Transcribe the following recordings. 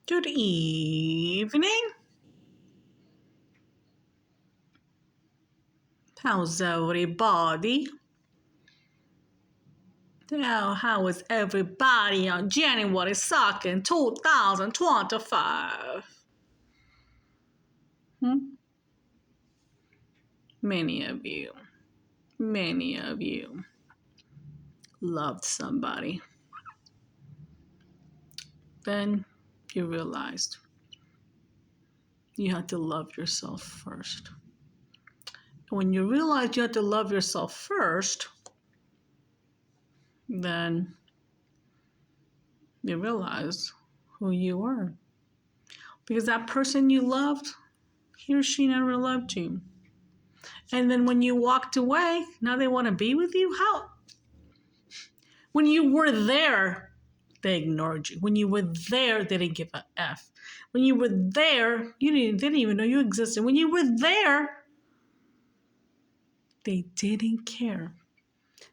Good evening. How's everybody? How is everybody on January 2nd, 2025? Many of you loved somebody. Then you realized you had to love yourself first. When you realize you have to love yourself first, then you realize who you were. Because that person you loved, he or she never loved you. And then when you walked away, now they want to be with you? How? When you were there, they ignored you. When you were there, they didn't give a F. When you were there, they didn't even know you existed. When you were there, they didn't care.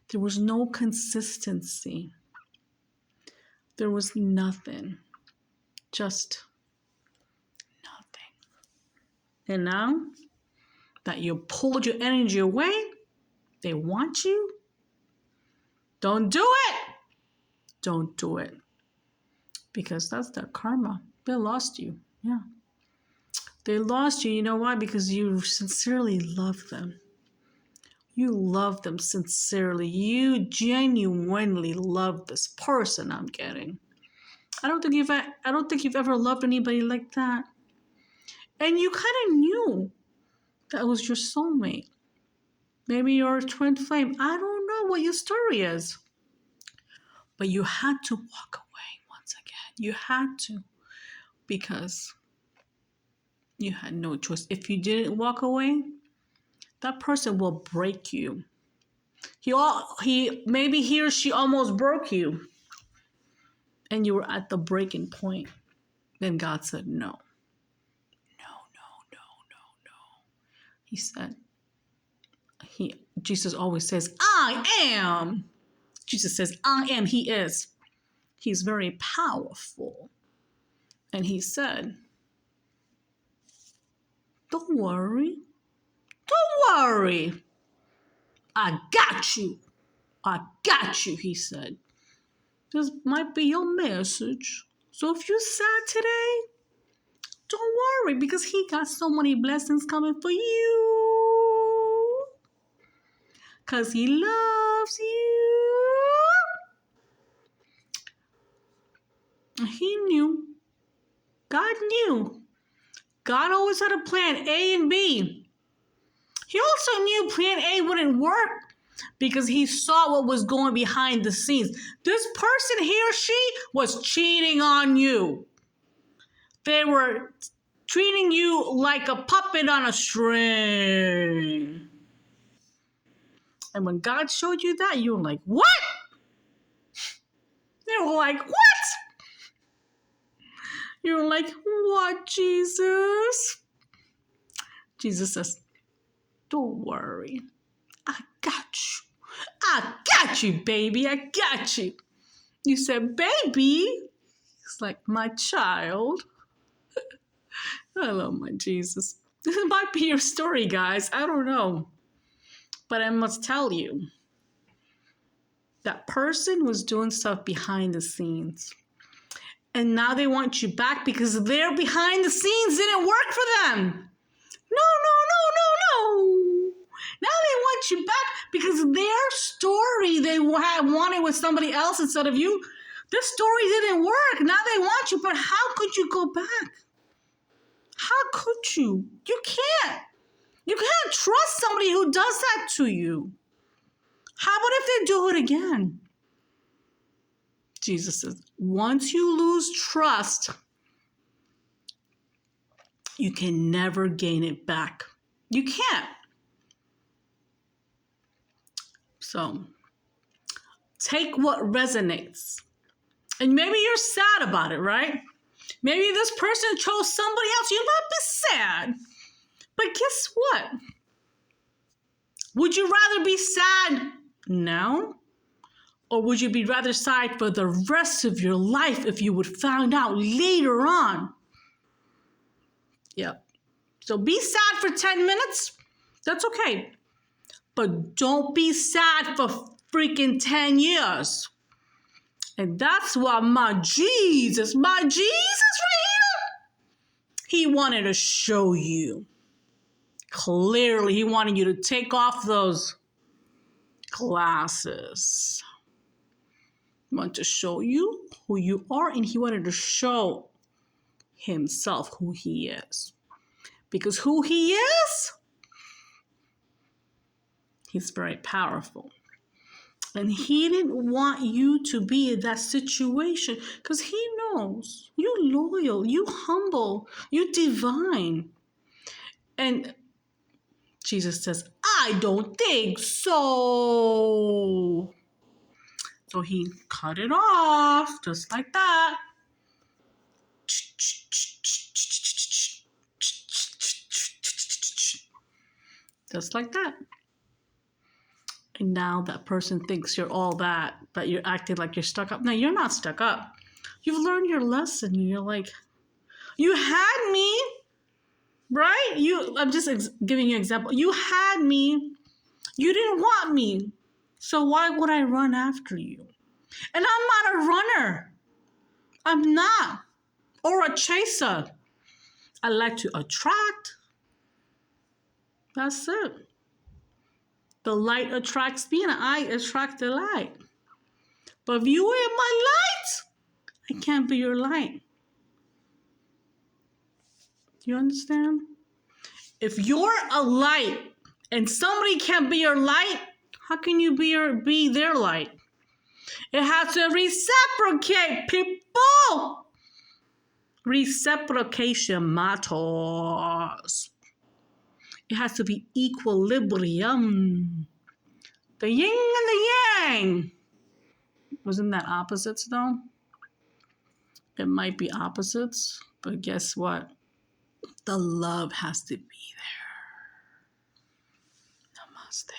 There was no consistency. There was nothing. Just nothing. And now that you pulled your energy away, they want you. Don't do it. Don't do it. Because that's their karma. They lost you. Yeah. They lost you. You know why? Because you sincerely love them. You love them sincerely. You genuinely love this person I'm getting. I don't think you've ever loved anybody like that. And you kind of knew that was your soulmate. Maybe your twin flame. I don't know what your story is. But you had to walk away once again. You had to. Because you had no choice. If you didn't walk away, that person will break you. Maybe he or she almost broke you. And you were at the breaking point. Then God said, no. No. He said, Jesus always says, I am. Jesus says, I am, he is. He's very powerful. And he said, don't worry. Don't worry. I got you. I got you, he said. This might be your message. So if you're sad today, don't worry, because he got so many blessings coming for you. Because he loves you. He knew. God knew. God always had a plan A and B. He also knew plan A wouldn't work because he saw what was going behind the scenes. This person, he or she, was cheating on you. They were treating you like a puppet on a string. And when God showed you that, you were like, what? You were like, what? You were like, what, Jesus? Jesus says, don't worry. I got you. I got you, baby. I got you. You said, baby. It's like, my child. I love my Jesus. This might be your story, guys. I don't know. But I must tell you, that person was doing stuff behind the scenes. And now they want you back because their behind the scenes didn't work for them. No. Now they want you back because their story they wanted with somebody else instead of you. Their story didn't work. Now they want you, but how could you go back? How could you? You can't. You can't trust somebody who does that to you. How about if they do it again? Jesus says, once you lose trust, you can never gain it back. You can't. So, take what resonates. And maybe you're sad about it, right? Maybe this person chose somebody else. You might be sad. But guess what? Would you rather be sad now? Or would you be rather sad for the rest of your life if you would find out later on? Yep. So be sad for 10 minutes. That's okay. But don't be sad for freaking 10 years. And that's what my Jesus right here, he wanted to show you. Clearly, he wanted you to take off those glasses. He wanted to show you who you are, and he wanted to show himself who he is. Because who he is, he's very powerful. And he didn't want you to be in that situation because he knows you loyal, you humble, you divine. And Jesus says, I don't think so. So he cut it off just like that. Just like that. And now that person thinks you're all that, but you're acting like you're stuck up. No, you're not stuck up. You've learned your lesson. You're like, you had me, right? I'm just giving you an example. You had me. You didn't want me. So why would I run after you? And I'm not a runner. I'm not. Or a chaser. I like to attract. That's it. The light attracts me and I attract the light. But if you are my light, I can't be your light. Do you understand? If you're a light and somebody can't be your light, how can you be their light? It has to reciprocate, people. Reciprocation matters. It has to be equilibrium. The yin and the yang. Wasn't that opposites though? It might be opposites, but guess what? The love has to be there. Namaste.